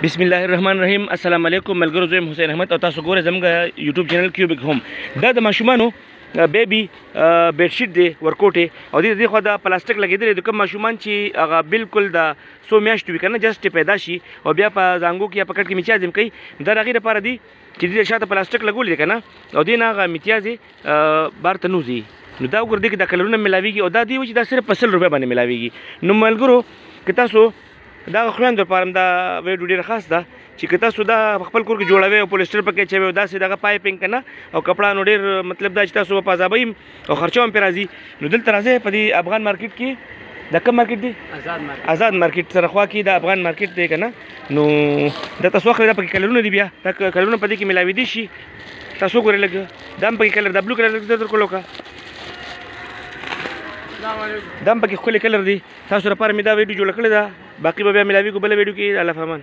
بسم الله الرحمن الرحیم. السلام علیکم ملګرو، زه حسین احمد او تاسو ګورئ زموږ یوټیوب چینل کیوبیک هوم. دا د ماشومانو بیبي بیډ شیټ دی ورکوټې او دې خوا د پلاستیک لګېدلی د کوم ماشومان چې هغه بالکل د څو میاشتو وي که نه جسټ پیدا شي او بیا په زانګو کې یا په کټ کې میتیازم کوي، دا د هغې لپاره دی چې دې شاته پلاستیک لګولی دی که نه او دې نه هغه میتیازې بار ته نوځي. نو دا وګوره دې کې دا کلرونه ملاویږي او دا دی چې دا صرف په 100 روپۍ باندې ملاویږي. نو ملګرو که تاسو دا خویندو لپاره دا ویډیو ډېره خاص ده چې که تاسو دا خپل کور کې جوړوئ او پولیسټر پکې اچوئ او داسې دغه پایپینګ که نه او کپړه نو ډېر مطلب دا چې تاسو په عذابوي او خرچه هم پرې راځي. نو دلته راځئ په دې افغان مارکیټ کې. دا کوم مارکیټ دی؟ آزاد مارکیټ سره خوا کې دا افغان مارکیټ دی که نه. نو دا تاسو واخلئ، دا پکې کلرونه دي، بیا دا کلرونه په دې کې ملاوېدی شي. تاسو وګورئ لږ دا هم پکې کلر، دا بلو کلر لږ در کولو که دا هم پکې ښکلی کلر دی. تاسو لپاره مې دا ویډیو جوړه کړې ده، باقي به بیا ملاویږو بله ویډیو کې. الله فامان.